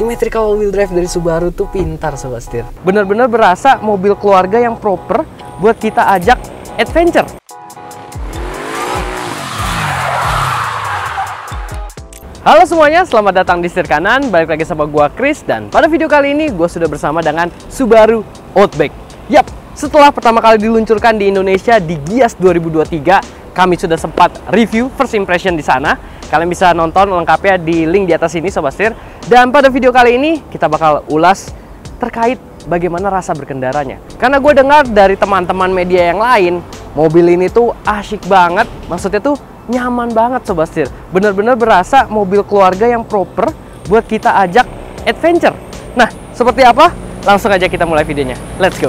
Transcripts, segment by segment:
Symmetrical wheel drive dari Subaru tuh pintar Sobat Setir. Bener-bener berasa mobil keluarga yang proper buat kita ajak adventure. Halo semuanya, selamat datang di Setir Kanan. Balik lagi sama gua Chris, dan pada video kali ini gua sudah bersama dengan Subaru Outback. Yap, setelah pertama kali diluncurkan di Indonesia di Gias 2023, kami sudah sempat review first impression di sana. Kalian bisa nonton lengkapnya di link di atas ini Sobat Setir. Dan pada video kali ini kita bakal ulas terkait bagaimana rasa berkendaranya. Karena gue dengar dari teman-teman media yang lain, mobil ini tuh asyik banget. Maksudnya tuh nyaman banget Sobat Setir. Bener-bener berasa mobil keluarga yang proper buat kita ajak adventure. Nah, seperti apa? Langsung aja kita mulai videonya. Let's go!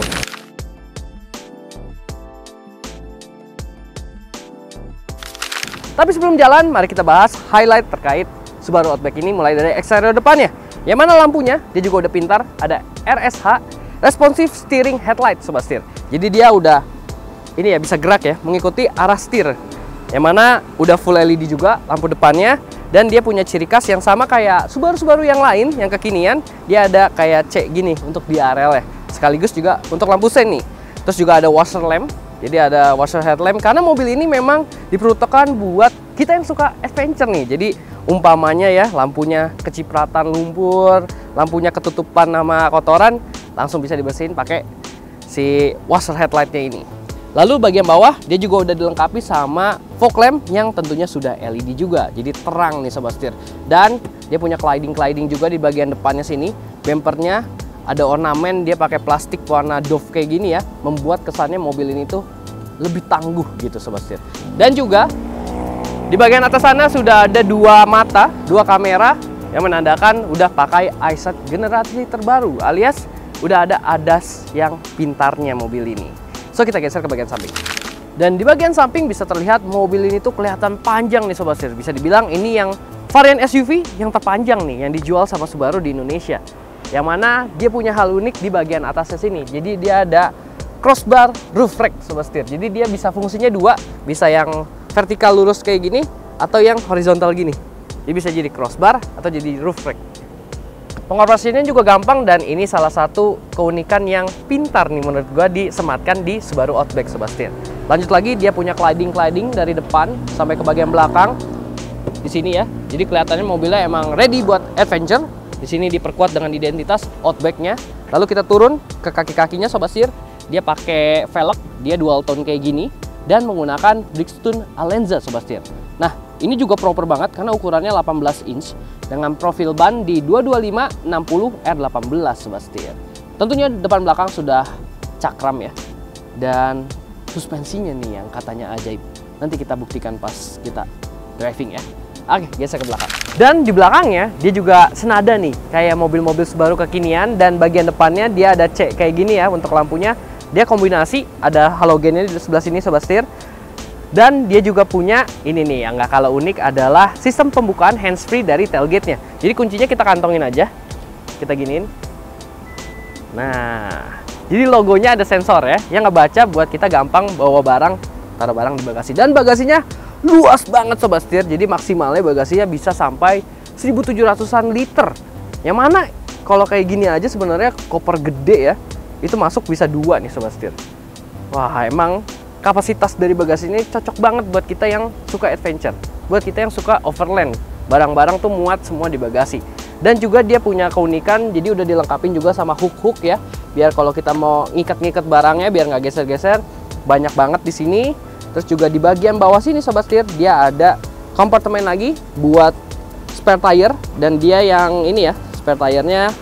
Tapi sebelum jalan, mari kita bahas highlight terkait Subaru Outback ini, mulai dari eksterior depannya. Yang mana lampunya, dia juga udah pintar, ada RSH, Responsive Steering Headlight Sobat Setir. Jadi dia udah, ini ya, bisa gerak ya, mengikuti arah setir. Yang mana udah full LED juga lampu depannya, dan dia punya ciri khas yang sama kayak Subaru-Subaru yang lain, yang kekinian. Dia ada kayak C gini untuk di RL ya, sekaligus juga untuk lampu sen nih. Terus juga ada washer lamp. Jadi ada washer headlamp, karena mobil ini memang diperuntukkan buat kita yang suka adventure nih. Jadi umpamanya ya, lampunya kecipratan lumpur, lampunya ketutupan sama kotoran, langsung bisa dibersihin pakai si washer headlightnya ini. Lalu bagian bawah dia juga udah dilengkapi sama fog lamp yang tentunya sudah LED juga, jadi terang nih Sobat Setir. Dan dia punya sliding juga di bagian depannya sini. Bumpernya ada ornamen, dia pakai plastik warna Dove kayak gini ya, membuat kesannya mobil ini tuh lebih tangguh gitu Sobat Setir. Dan juga di bagian atas sana sudah ada dua mata, dua kamera yang menandakan udah pakai EyeSight generasi terbaru, alias udah ada ADAS yang pintarnya mobil ini. So kita geser ke bagian samping. Dan di bagian samping bisa terlihat mobil ini tuh kelihatan panjang nih Sobat Setir. Bisa dibilang ini yang varian SUV yang terpanjang nih yang dijual sama Subaru di Indonesia. Yang mana dia punya hal unik di bagian atasnya sini. Jadi dia ada crossbar roof rack Sobat Setir. Jadi dia bisa fungsinya dua, bisa yang vertikal lurus kayak gini atau yang horizontal gini. Dia bisa jadi crossbar atau jadi roof rack. Pengoperasiannya juga gampang, dan ini salah satu keunikan yang pintar nih menurut gua disematkan di Subaru Outback Sobat Setir. Lanjut lagi, dia punya cladding dari depan sampai ke bagian belakang di sini ya. Jadi kelihatannya mobilnya emang ready buat adventure. Di sini diperkuat dengan identitas Outback-nya. Lalu kita turun ke kaki-kakinya Sobat Setir. Dia pakai velg, dia dual tone kayak gini, dan menggunakan Bridgestone Alenza Sobat Setir. Nah, ini juga proper banget karena ukurannya 18 inch dengan profil ban di 225/60 R18 Sobat Setir. Tentunya depan belakang sudah cakram ya. Dan suspensinya nih yang katanya ajaib. Nanti kita buktikan pas kita driving ya. Oke, geser ke belakang. Dan di belakangnya dia juga senada nih kayak mobil-mobil Subaru kekinian, dan bagian depannya dia ada C kayak gini ya untuk lampunya. Dia kombinasi, ada halogennya di sebelah sini Sobat Setir. Dan dia juga punya ini nih yang nggak kalah unik adalah sistem pembukaan hands-free dari tailgate-nya. Jadi kuncinya kita kantongin aja, kita giniin. Nah, jadi logonya ada sensor ya, yang ngebaca buat kita gampang bawa barang, taruh barang di bagasi. Dan bagasinya luas banget Sobat Setir, jadi maksimalnya bagasinya bisa sampai 1.700-an liter. Yang mana kalau kayak gini aja sebenarnya koper gede ya, itu masuk bisa 2 nih Sobat Setir. Wah, emang kapasitas dari bagasi ini cocok banget buat kita yang suka adventure, buat kita yang suka overland. Barang-barang tuh muat semua di bagasi. Dan juga dia punya keunikan, jadi udah dilengkapin juga sama hook-hook ya, biar kalau kita mau ngikat-ngikat barangnya biar nggak geser-geser. Banyak banget di sini. Terus juga di bagian bawah sini Sobat Setir, dia ada kompartemen lagi buat spare tire, dan dia yang ini ya, spare tire-nya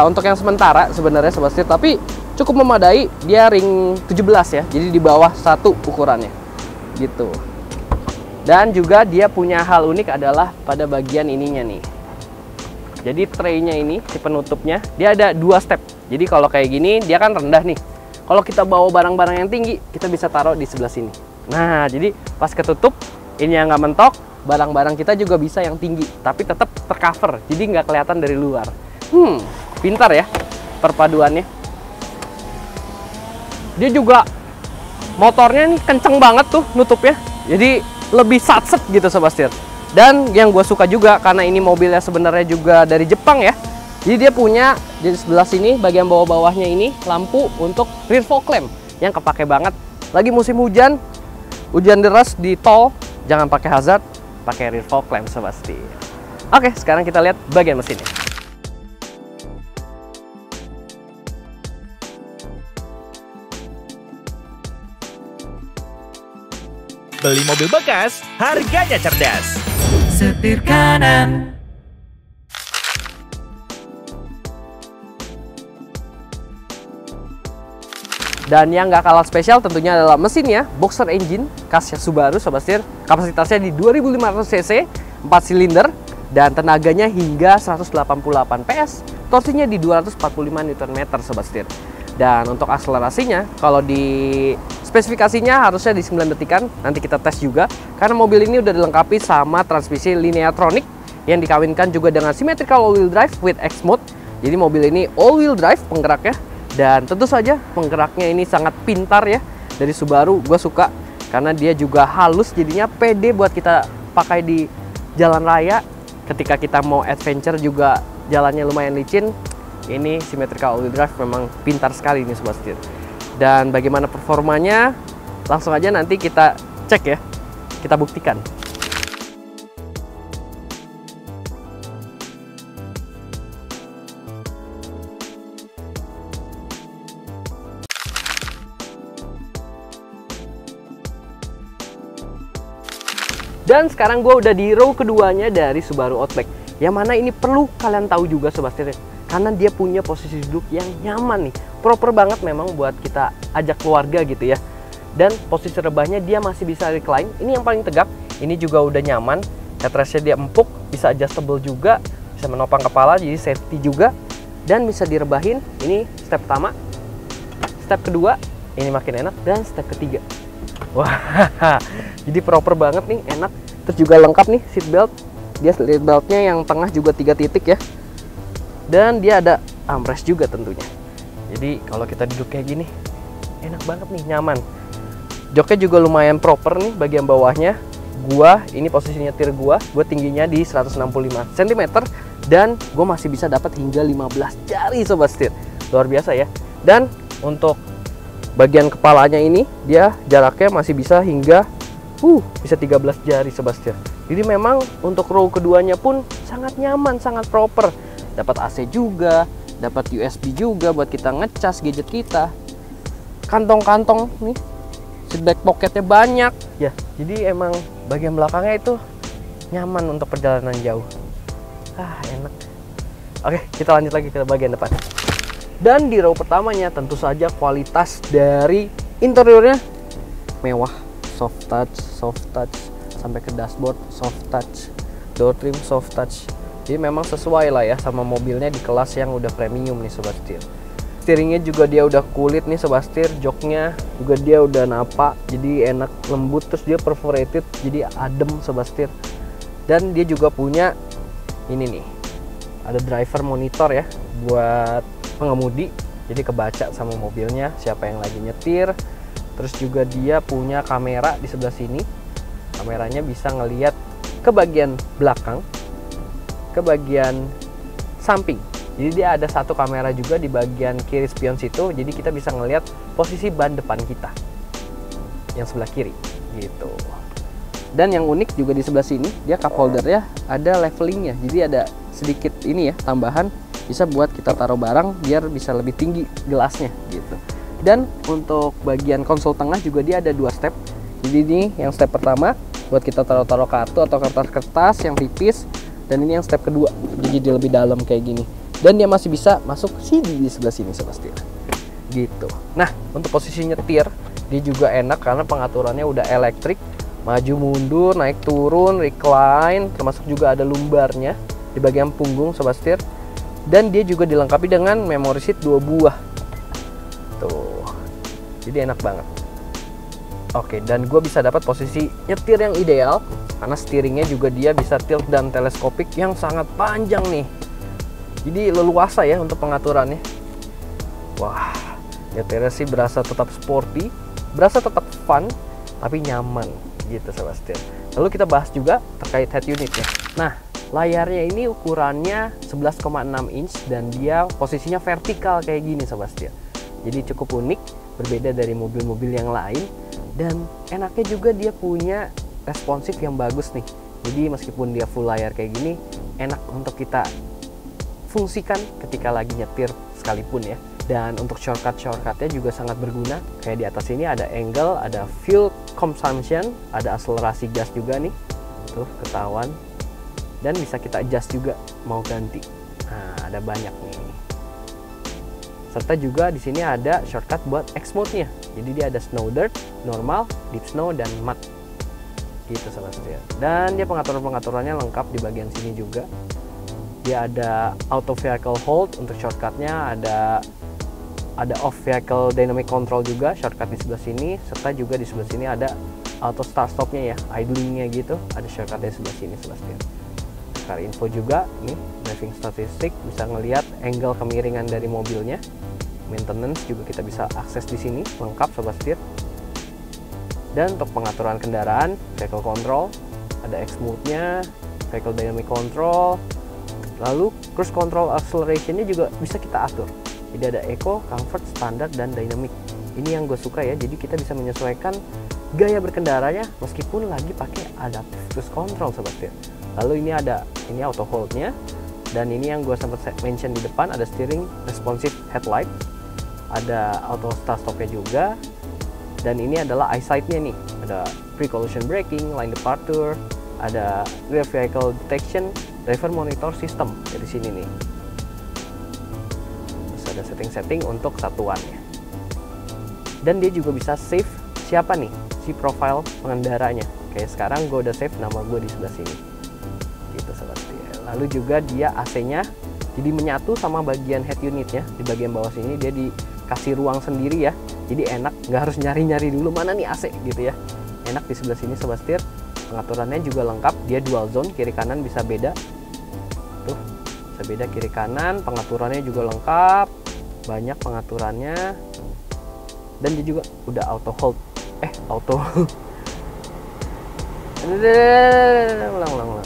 untuk yang sementara sebenarnya Sobat Setir, tapi cukup memadai. Dia ring 17 ya, jadi di bawah 1 ukurannya gitu. Dan juga dia punya hal unik adalah pada bagian ininya nih. Jadi tray-nya ini, si penutupnya, dia ada 2 step. Jadi kalau kayak gini dia kan rendah nih. Kalau kita bawa barang-barang yang tinggi, kita bisa taruh di sebelah sini. Nah, jadi pas ketutup, ini yang nggak mentok, barang-barang kita juga bisa yang tinggi, tapi tetap tercover, jadi nggak kelihatan dari luar. Pintar ya perpaduannya. Dia juga motornya nih kenceng banget tuh nutupnya, jadi lebih satset gitu Sobat Setir. Dan yang gue suka juga karena ini mobilnya sebenarnya juga dari Jepang ya, Jadi dia punya di sebelah sini bagian bawah-bawahnya ini lampu untuk rear fog lamp yang kepake banget. Lagi musim hujan, hujan deras di tol, jangan pakai hazard, pakai rear fog lamp sobat setir. Oke, sekarang kita lihat bagian mesinnya. Beli mobil bekas, harganya cerdas. Setir kanan. Dan yang nggak kalah spesial tentunya adalah mesinnya, boxer engine, khasnya Subaru sobat setir. Kapasitasnya di 2500 cc, 4 silinder, dan tenaganya hingga 188 PS. Torsinya di 245 Nm sobat setir. Dan untuk akselerasinya, kalau di spesifikasinya harusnya di 9 detikan, nanti kita tes juga. Karena mobil ini udah dilengkapi sama transmisi Lineatronic yang dikawinkan juga dengan symmetrical all-wheel drive with X mode. Jadi mobil ini all-wheel drive penggeraknya. Dan tentu saja penggeraknya ini sangat pintar ya. Dari Subaru gue suka karena dia juga halus, jadinya pede buat kita pakai di jalan raya. Ketika kita mau adventure juga jalannya lumayan licin, ini symmetrical all-wheel drive memang pintar sekali nih sobat setir. Dan bagaimana performanya, langsung aja nanti kita cek ya, kita buktikan. Dan sekarang gue udah di row keduanya dari Subaru Outback, yang mana ini perlu kalian tahu juga sobat setir, karena dia punya posisi duduk yang nyaman nih, proper banget memang buat kita ajak keluarga gitu ya. Dan posisi rebahnya dia masih bisa recline, ini yang paling tegap. Ini juga udah nyaman, headrestnya dia empuk, bisa adjustable juga, bisa menopang kepala jadi safety juga, dan bisa direbahin. Ini step pertama, step kedua ini makin enak, dan step ketiga. Wah, jadi proper banget nih, enak. Terus juga lengkap nih seat belt. Dia seat beltnya yang tengah juga 3 titik ya. Dan dia ada armrest juga tentunya. Jadi kalau kita duduk kayak gini, enak banget nih, nyaman. Joknya juga lumayan proper nih bagian bawahnya. Ini posisi nyetir gua tingginya di 165 cm. Dan gue masih bisa dapat hingga 15 jari sobat setir. Luar biasa ya. Dan untuk bagian kepalanya ini dia jaraknya masih bisa hingga bisa 13 jari sobat setir. Jadi memang untuk row keduanya pun sangat nyaman, sangat proper. Dapat AC juga, dapat USB juga buat kita ngecas gadget kita. Kantong-kantong nih, seat back pocketnya banyak ya. Jadi emang bagian belakangnya itu nyaman untuk perjalanan jauh. Enak. Oke, kita lanjut lagi ke bagian depan. Dan di row pertamanya tentu saja kualitas dari interiornya mewah, soft touch sampai ke dashboard soft touch, door trim soft touch. Jadi memang sesuai lah ya sama mobilnya di kelas yang udah premium nih sobat setir. Steeringnya juga dia udah kulit nih sobat setir, joknya juga dia udah napa, jadi enak, lembut, terus dia perforated, jadi adem sobat setir. Dan dia juga punya ini nih, ada driver monitor ya buat pengemudi, jadi kebaca sama mobilnya siapa yang lagi nyetir. Terus juga dia punya kamera di sebelah sini, kameranya bisa ngelihat ke bagian belakang, ke bagian samping. Jadi dia ada satu kamera juga di bagian kiri spion situ, jadi kita bisa ngelihat posisi ban depan kita yang sebelah kiri gitu. Dan yang unik juga di sebelah sini, dia cup holdernya ada levelingnya, jadi ada sedikit ini ya tambahan, bisa buat kita taruh barang biar bisa lebih tinggi gelasnya gitu. Dan untuk bagian konsol tengah juga dia ada 2 step. Jadi ini yang step pertama buat kita taruh-taruh kartu atau kertas-kertas yang tipis, dan ini yang step kedua, jadi lebih dalam kayak gini. Dan dia masih bisa masuk CD di sebelah sini sobat setir gitu. Nah, untuk posisi nyetir dia juga enak karena pengaturannya udah elektrik, maju mundur, naik turun, recline, termasuk juga ada lumbarnya di bagian punggung sobat setir. Dan dia juga dilengkapi dengan memory seat 2 buah tuh, jadi enak banget. Oke, dan gue bisa dapat posisi nyetir yang ideal karena steeringnya juga dia bisa tilt dan teleskopik yang sangat panjang nih, jadi leluasa ya untuk pengaturannya. Wah, nyetirnya sih berasa tetap sporty, berasa tetap fun, tapi nyaman gitu sobat setir. Lalu kita bahas juga terkait head unitnya. Nah, Layarnya ini ukurannya 11,6 inch dan dia posisinya vertikal kayak gini Sobat Setir. Jadi cukup unik, berbeda dari mobil-mobil yang lain, dan enaknya juga dia punya responsif yang bagus nih. Jadi meskipun dia full layar kayak gini, enak untuk kita fungsikan ketika lagi nyetir sekalipun ya. Dan untuk shortcutnya juga sangat berguna. Kayak di atas ini ada angle, ada fuel consumption, ada akselerasi gas juga nih, tuh ketahuan. Dan bisa kita adjust juga mau ganti. Nah, ada banyak nih. Serta juga di sini ada shortcut buat X mode-nya. Jadi dia ada snow dirt, normal, deep snow, dan mud. Gitu Sobat Setir. Dan dia pengaturan-pengaturannya lengkap di bagian sini juga. Dia ada auto vehicle hold untuk shortcutnya, ada off vehicle dynamic control juga shortcut di sebelah sini, serta juga di sebelah sini ada auto start stopnya ya, idlingnya gitu, ada shortcut di sebelah sini Sobat Setir. Car info juga nih, driving statistik, bisa ngelihat angle kemiringan dari mobilnya. Maintenance juga kita bisa akses di sini lengkap Sobat Setir. Dan untuk pengaturan kendaraan, vehicle control, ada X mode-nya, vehicle dynamic control, lalu cruise control acceleration-nya juga bisa kita atur. Jadi ada eco, comfort, standar, dan dynamic. Ini yang gue suka ya, jadi kita bisa menyesuaikan gaya berkendaranya meskipun lagi pakai adaptive cruise control Sobat Setir. Lalu ini auto hold-nya, dan ini yang gue sempat mention di depan, ada steering responsive headlight, ada auto start stop-nya juga, dan ini adalah eyesight-nya nih, ada pre-collision braking, line departure, ada rear vehicle detection, driver monitor system dari sini nih. Terus ada setting-setting untuk satuannya, dan dia juga bisa save siapa nih si profile pengendaranya. Kayak sekarang gue udah save nama gue di sebelah sini gitu Sobat Setir. Lalu juga dia AC-nya jadi menyatu sama bagian head unitnya. Di bagian bawah sini dia dikasih ruang sendiri ya, jadi enak, nggak harus nyari-nyari dulu mana nih AC gitu ya. Enak di sebelah sini Sobat Setir. Pengaturannya juga lengkap, dia dual zone, kiri kanan bisa beda tuh, bisa beda kiri kanan. Pengaturannya juga lengkap, banyak pengaturannya, dan dia juga udah auto hold, auto ulang.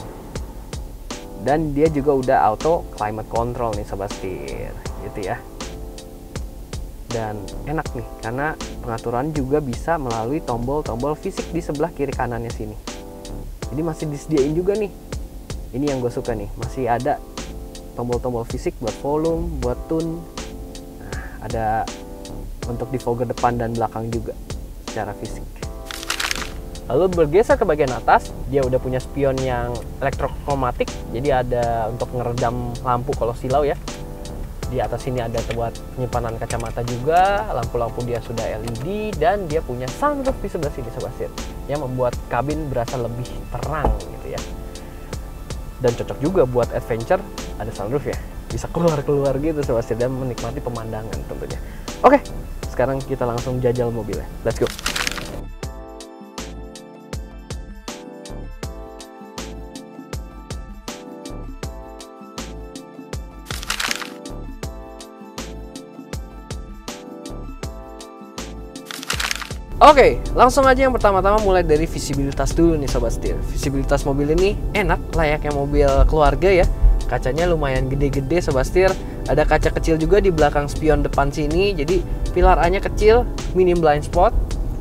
Dan dia juga udah auto climate control nih Sobat Setir gitu ya. Dan enak nih karena pengaturan juga bisa melalui tombol-tombol fisik di sebelah kiri kanannya sini. Jadi masih disediain juga nih, ini yang gue suka nih, masih ada tombol-tombol fisik buat volume, buat tune. Nah, ada untuk defogger depan dan belakang juga secara fisik. Lalu bergeser ke bagian atas, dia udah punya spion yang elektrokromatik, jadi ada untuk ngeredam lampu kalau silau ya. Di atas sini ada buat penyimpanan kacamata juga, lampu-lampu dia sudah LED, dan dia punya sunroof di sebelah sini Sobat Setir, yang membuat kabin berasa lebih terang gitu ya. Dan cocok juga buat adventure, ada sunroof ya, bisa keluar-keluar gitu Sobat Setir dan menikmati pemandangan tentunya. Oke, sekarang kita langsung jajal mobilnya, let's go. Oke, langsung aja yang pertama-tama mulai dari visibilitas dulu nih Sobat Setir. Visibilitas mobil ini enak, layaknya mobil keluarga ya. Kacanya lumayan gede-gede Sobat Setir. Ada kaca kecil juga di belakang spion depan sini. Jadi pilar A-nya kecil, minim blind spot.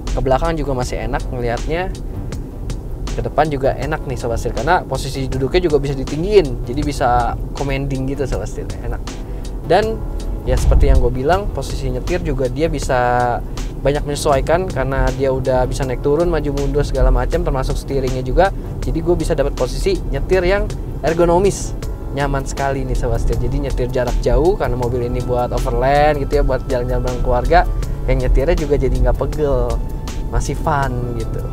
Ke belakang juga masih enak ngelihatnya. Ke depan juga enak nih Sobat Setir, karena posisi duduknya juga bisa ditinggiin. Jadi bisa commanding gitu Sobat Setir, enak. Dan ya seperti yang gue bilang, posisi nyetir juga dia bisa banyak menyesuaikan karena dia udah bisa naik turun, maju mundur segala macam, termasuk steeringnya juga. Jadi gue bisa dapat posisi nyetir yang ergonomis, nyaman sekali nih Sobat Setir. Jadi nyetir jarak jauh karena mobil ini buat overland gitu ya, buat jalan-jalan bareng keluarga. Yang nyetirnya juga jadi nggak pegel, masih fun gitu.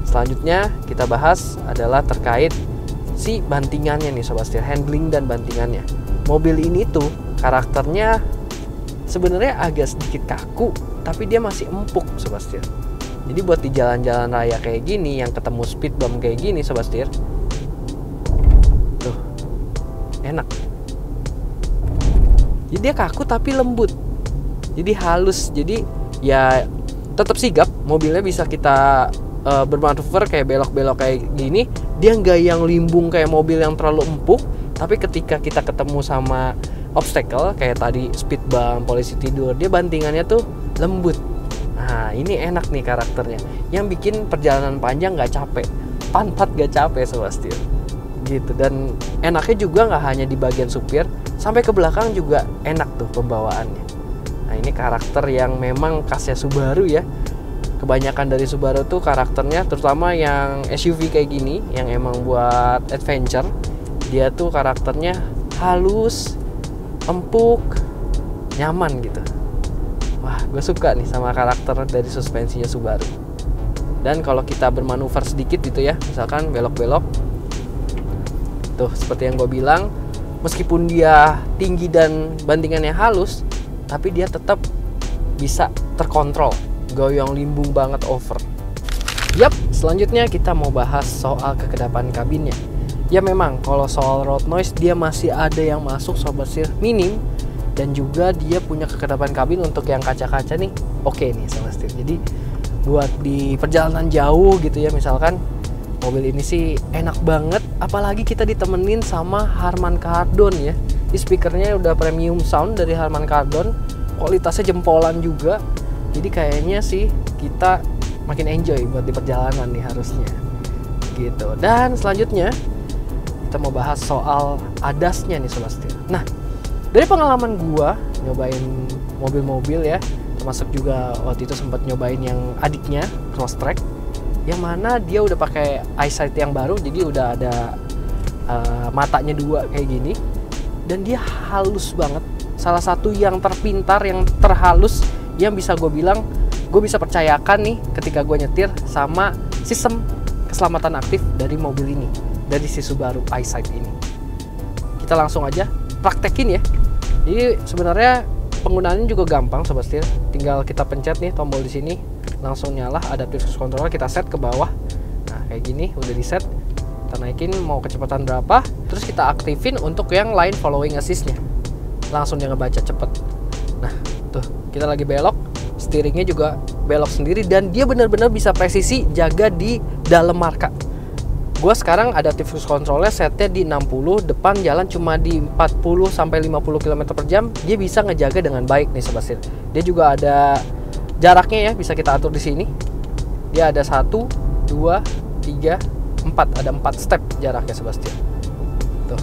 Selanjutnya kita bahas adalah terkait si bantingannya nih Sobat Setir, handling dan bantingannya. Mobil ini tuh karakternya sebenarnya agak sedikit kaku, tapi dia masih empuk Sobat Setir. Jadi buat di jalan-jalan raya kayak gini, yang ketemu speed bump kayak gini Sobat Setir, tuh enak. Jadi dia kaku tapi lembut, jadi halus. Jadi ya tetap sigap, mobilnya bisa kita bermanuver kayak belok-belok kayak gini, dia nggak yang limbung kayak mobil yang terlalu empuk, tapi ketika kita ketemu sama obstacle kayak tadi speed bump, polisi tidur, dia bantingannya tuh lembut. Nah ini enak nih karakternya, yang bikin perjalanan panjang nggak capek, pantat nggak capek Sobat Setir gitu. Dan enaknya juga nggak hanya di bagian supir, sampai ke belakang juga enak tuh pembawaannya. Nah ini karakter yang memang khasnya Subaru ya. Kebanyakan dari Subaru tuh karakternya, terutama yang SUV kayak gini, yang emang buat adventure, dia tuh karakternya halus, empuk, nyaman gitu. Wah, gue suka nih sama karakter dari suspensinya Subaru. Dan kalau kita bermanuver sedikit gitu ya, misalkan belok-belok, tuh seperti yang gue bilang, meskipun dia tinggi dan bantingannya halus, tapi dia tetap bisa terkontrol, goyang limbung banget over. Yap, selanjutnya kita mau bahas soal kekedapan kabinnya. Ya memang kalau soal road noise dia masih ada yang masuk Sobat Setir, minim. Dan juga dia punya kekedapan kabin untuk yang kaca-kaca nih oke nih Sobat Setir. Jadi buat di perjalanan jauh gitu ya, misalkan mobil ini sih enak banget, apalagi kita ditemenin sama Harman Kardon ya. Di speakernya udah premium sound dari Harman Kardon, kualitasnya jempolan juga. Jadi kayaknya sih kita makin enjoy buat di perjalanan nih harusnya gitu. Dan selanjutnya kita mau bahas soal ADAS-nya nih Sobat Setir. Nah, dari pengalaman gua nyobain mobil-mobil ya, termasuk juga waktu itu sempat nyobain yang adiknya Crosstrek, yang mana dia udah pakai eyesight yang baru, jadi udah ada matanya dua kayak gini, dan dia halus banget. Salah satu yang terpintar, yang terhalus, yang bisa gue bilang gue bisa percayakan nih ketika gue nyetir sama sistem keselamatan aktif dari mobil ini, dari si Subaru eyesight ini. Kita langsung aja praktekin ya. Jadi sebenarnya penggunaannya juga gampang Sobat Setir. Tinggal kita pencet nih tombol di sini, langsung nyala adaptive cruise control, kita set ke bawah. Nah kayak gini udah di set. Kita naikin mau kecepatan berapa, terus kita aktifin untuk yang line following assist-nya. Langsung dia ngebaca cepet. Nah tuh kita lagi belok, steeringnya juga belok sendiri, dan dia benar-benar bisa presisi jaga di dalam marka. Gue sekarang adaptive cruise controlnya setnya di 60, depan jalan cuma di 40 sampai 50 km per jam, dia bisa ngejaga dengan baik nih Sobat Setir. Dia juga ada jaraknya ya, bisa kita atur di sini. Dia ada 1, 2, 3, 4, ada 4 step jaraknya Sobat Setir. Tuh.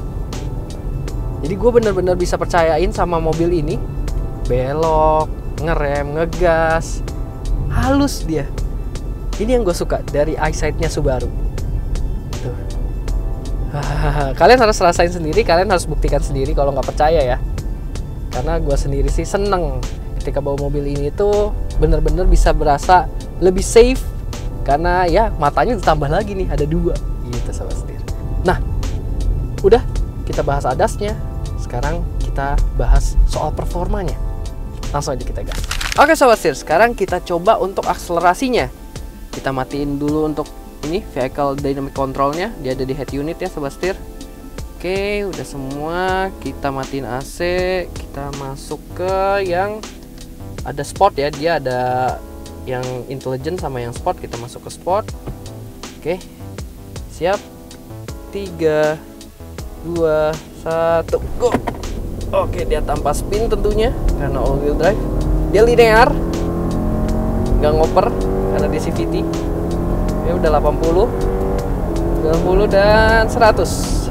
Jadi gue bener-bener bisa percayain sama mobil ini, belok, ngerem, ngegas, halus dia. Ini yang gue suka dari eyesight-nya Subaru. Kalian harus rasain sendiri, kalian harus buktikan sendiri kalau nggak percaya ya. Karena gue sendiri sih seneng ketika bawa mobil ini tuh bener-bener bisa berasa lebih safe, karena ya matanya ditambah lagi nih, ada 2 gitu Sobat Setir. Nah udah kita bahas ADAS-nya, sekarang kita bahas soal performanya. Langsung aja kita gas. Oke Sobat Setir, sekarang kita coba untuk akselerasinya. Kita matiin dulu untuk ini vehicle dynamic controlnya, dia ada di head unit ya Sobat Setir. Oke, udah semua. Kita matiin AC, kita masuk ke yang ada sport ya, dia ada yang intelligent sama yang sport. Kita masuk ke sport. Oke, siap. 3, 2, 1, go. Oke, dia tanpa spin tentunya karena all wheel drive. Dia linear, nggak ngoper karena di CVT. Ya udah 80, 90 dan 100.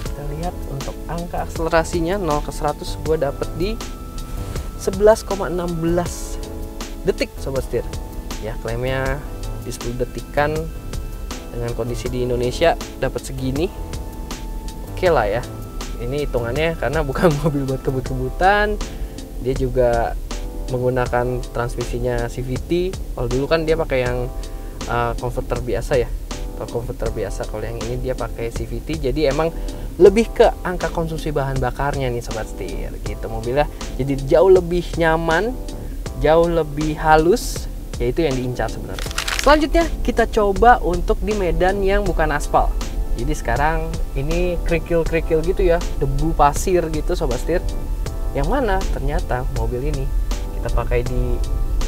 Kita lihat untuk angka akselerasinya 0 ke 100 gue dapet di 11,16 detik Sobat Setir. Ya klaimnya di 10 detikan, dengan kondisi di Indonesia dapat segini. Oke lah ya. Ini hitungannya karena bukan mobil buat kebut-kebutan. Dia juga menggunakan transmisinya CVT. Kalau dulu kan dia pakai yang converter biasa ya, atau converter biasa. Kalau yang ini dia pakai CVT, jadi emang lebih ke angka konsumsi bahan bakarnya nih Sobat Setir gitu. Mobilnya jadi jauh lebih nyaman, jauh lebih halus, yaitu yang diincar sebenarnya. Selanjutnya kita coba untuk di medan yang bukan aspal. Jadi sekarang ini kerikil-kerikil gitu ya, debu pasir gitu Sobat Setir. Yang mana ternyata mobil ini kita pakai di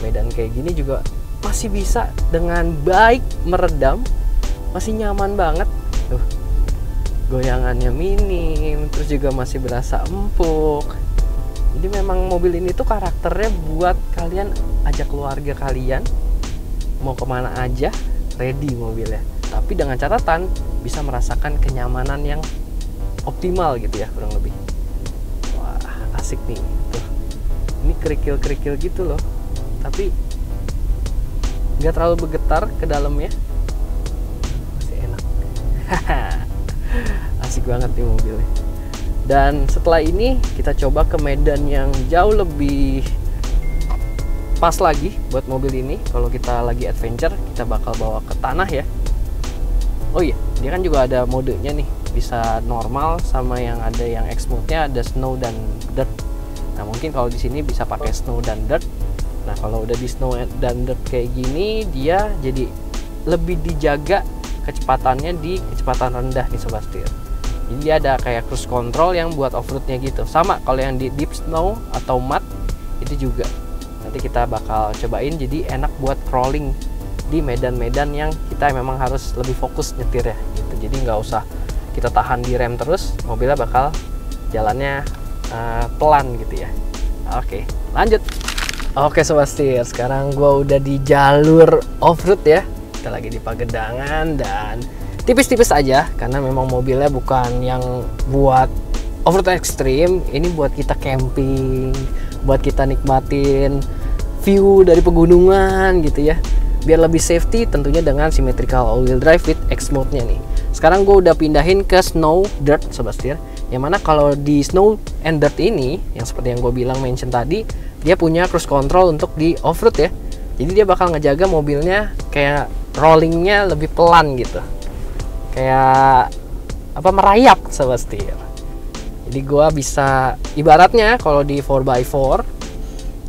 medan kayak gini juga masih bisa dengan baik meredam masih nyaman banget tuh, goyangannya minim, terus juga masih berasa empuk. Jadi memang mobil ini tuh karakternya buat kalian ajak keluarga kalian mau kemana aja, ready mobilnya. Tapi dengan catatan bisa merasakan kenyamanan yang optimal gitu ya, kurang lebih. Wah, asik nih tuh. Ini kerikil-kerikil gitu loh, tapi nggak terlalu bergetar ke dalamnya, masih enak. Asik banget nih mobilnya. Dan setelah ini kita coba ke medan yang jauh lebih pas lagi buat mobil ini. Kalau kita lagi adventure, kita bakal bawa ke tanah ya. Oh iya, dia kan juga ada modenya nih, bisa normal sama yang ada yang X mode-nya, ada snow dan dirt. Nah mungkin kalau di sini bisa pakai snow dan dirt. Nah kalau udah di snow dan dirt kayak gini, dia jadi lebih dijaga kecepatannya di kecepatan rendah nih Sobat Setir. Jadi dia ada kayak cruise control yang buat off-roadnya gitu. Sama kalau yang di deep snow atau mud itu juga. Nanti kita bakal cobain, jadi enak buat crawling di medan-medan yang kita memang harus lebih fokus nyetir ya gitu. Jadi nggak usah kita tahan di rem terus, mobilnya bakal jalannya pelan gitu ya. Oke, lanjut. Oke Sobat Setir, sekarang gua udah di jalur off-road ya. Kita lagi di Pagedangan dan tipis-tipis aja karena memang mobilnya bukan yang buat off-road ekstrim. Ini buat kita camping, buat kita nikmatin view dari pegunungan gitu ya. Biar lebih safety tentunya dengan symmetrical all-wheel drive with X mode-nya nih. Sekarang gue udah pindahin ke snow dirt Sobat Setir. Yang mana kalau di snow and dirt ini, yang seperti yang gue bilang mention tadi, dia punya cruise control untuk di off-road ya. Jadi dia bakal ngejaga mobilnya kayak rollingnya lebih pelan gitu. Kayak apa, merayap Sobat Setir. Jadi gue bisa ibaratnya kalau di 4x4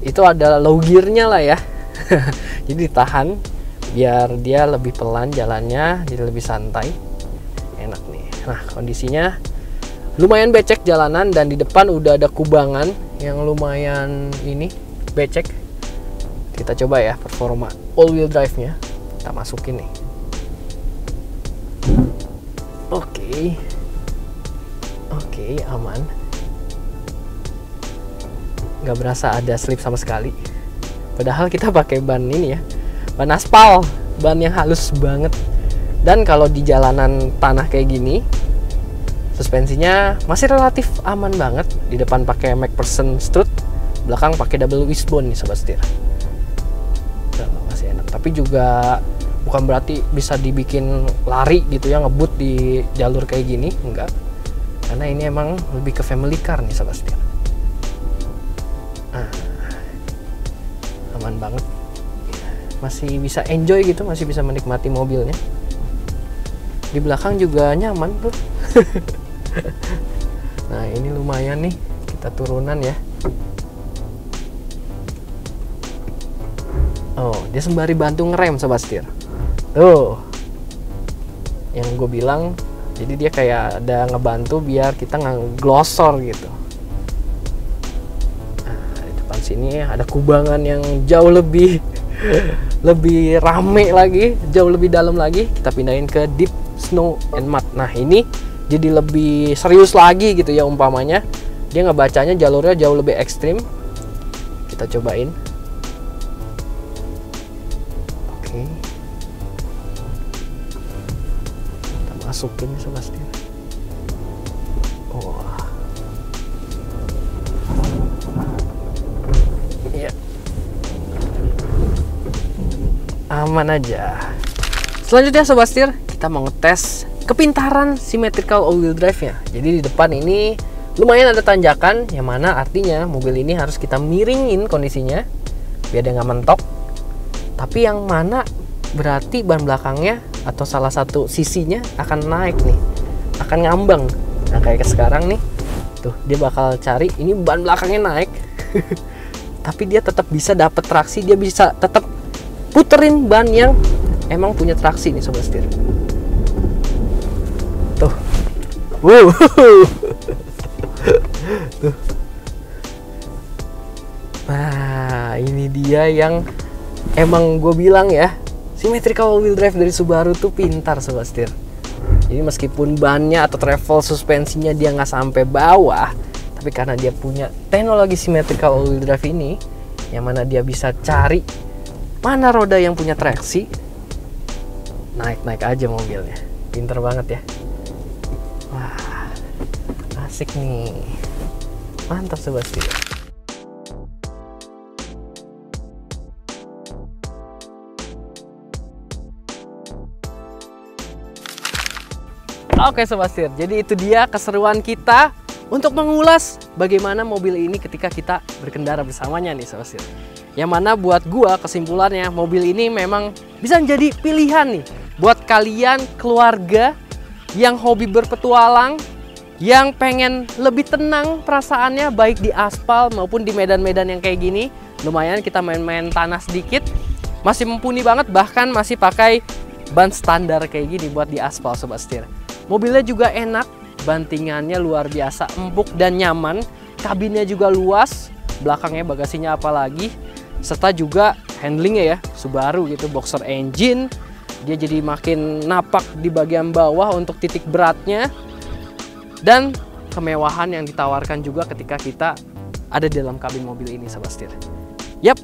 itu ada low gear-nya lah ya. Jadi ditahan biar dia lebih pelan jalannya, jadi lebih santai, enak nih. Nah kondisinya lumayan becek jalanan dan di depan udah ada kubangan yang lumayan ini becek. Kita coba ya performa all wheel drive nya, kita masukin nih. Oke, aman, nggak berasa ada slip sama sekali. Padahal kita pakai ban ini ya, ban aspal, ban yang halus banget. Dan kalau di jalanan tanah kayak gini, suspensinya masih relatif aman banget. Di depan pakai McPherson strut, belakang pakai double wishbone nih Sobat Setir. Masih enak, tapi juga bukan berarti bisa dibikin lari gitu ya, ngebut di jalur kayak gini, enggak. Karena ini emang lebih ke family car nih Sobat Setir. Aman banget, masih bisa enjoy gitu, masih bisa menikmati mobilnya. Di belakang juga nyaman tuh. Nah ini lumayan nih, kita turunan ya. Oh dia sembari bantu ngerem Sobat Setir. Tuh yang gue bilang, jadi dia kayak ada ngebantu biar kita nggak glosor gitu. Sini ada kubangan yang jauh lebih rame lagi, jauh lebih dalam lagi. Kita pindahin ke deep snow and mud. Nah ini jadi lebih serius lagi gitu ya, umpamanya dia ngebacanya jalurnya jauh lebih ekstrim. Kita cobain. Oke, kita masukin Sobat Setir. Aman aja. Selanjutnya Sobat Setir, kita mau ngetes kepintaran symmetrical all-wheel drive-nya. Jadi di depan ini lumayan ada tanjakan, yang mana artinya mobil ini harus kita miringin kondisinya biar dia nggak mentok. Tapi yang mana berarti ban belakangnya atau salah satu sisinya akan naik nih, akan ngambang. Nah kayak sekarang nih, tuh dia bakal cari ini ban belakangnya naik, tapi dia tetap bisa dapet traksi, dia bisa tetap puterin ban yang emang punya traksi nih Sobat Setir. Tuh. Tuh. Nah, ini dia yang emang gue bilang ya, Symmetrical wheel drive dari Subaru tuh pintar sobat setir. Jadi meskipun bannya atau travel suspensinya dia nggak sampai bawah, tapi karena dia punya teknologi symmetrical wheel drive ini, yang mana dia bisa cari mana roda yang punya traksi, naik-naik aja mobilnya. Pinter banget ya. Wah, asik nih. Mantap sobat setir. Oke sobat setir, jadi itu dia keseruan kita untuk mengulas bagaimana mobil ini ketika kita berkendara bersamanya nih sobat setir. Yang mana buat gua kesimpulannya, mobil ini memang bisa menjadi pilihan nih buat kalian keluarga yang hobi berpetualang, yang pengen lebih tenang perasaannya baik di aspal maupun di medan-medan yang kayak gini. Lumayan kita main-main tanah sedikit, masih mumpuni banget, bahkan masih pakai ban standar kayak gini buat di aspal sobat setir. Mobilnya juga enak, bantingannya luar biasa empuk dan nyaman, kabinnya juga luas, belakangnya bagasinya apalagi, serta juga handlingnya ya Subaru gitu, boxer engine, dia jadi makin napak di bagian bawah untuk titik beratnya, dan kemewahan yang ditawarkan juga ketika kita ada di dalam kabin mobil ini sobat setir. Yap,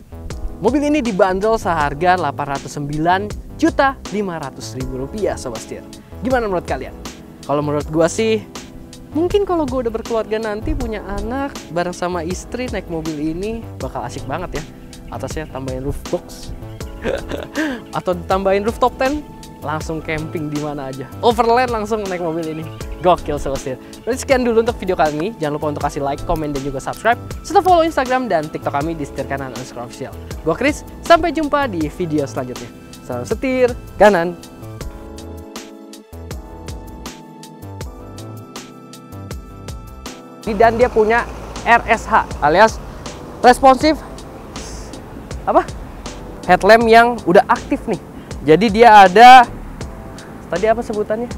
mobil ini dibanderol seharga Rp809.500.000 sobat setir. Gimana menurut kalian? Kalau menurut gua sih, mungkin kalau gua udah berkeluarga nanti punya anak bareng sama istri naik mobil ini bakal asik banget ya. Atasnya tambahin roof box atau tambahin rooftop tent, langsung camping di mana aja. Overland langsung naik mobil ini. Gokil sobat setir. Jadi sekian dulu untuk video kali ini. Jangan lupa untuk kasih like, komen, dan juga subscribe. Serta follow Instagram dan TikTok kami di Setir Kanan _official. Gua Chris, sampai jumpa di video selanjutnya. Salam setir kanan. Dan dia punya RSH alias responsif headlamp yang udah aktif nih. Jadi dia ada, tadi apa sebutannya?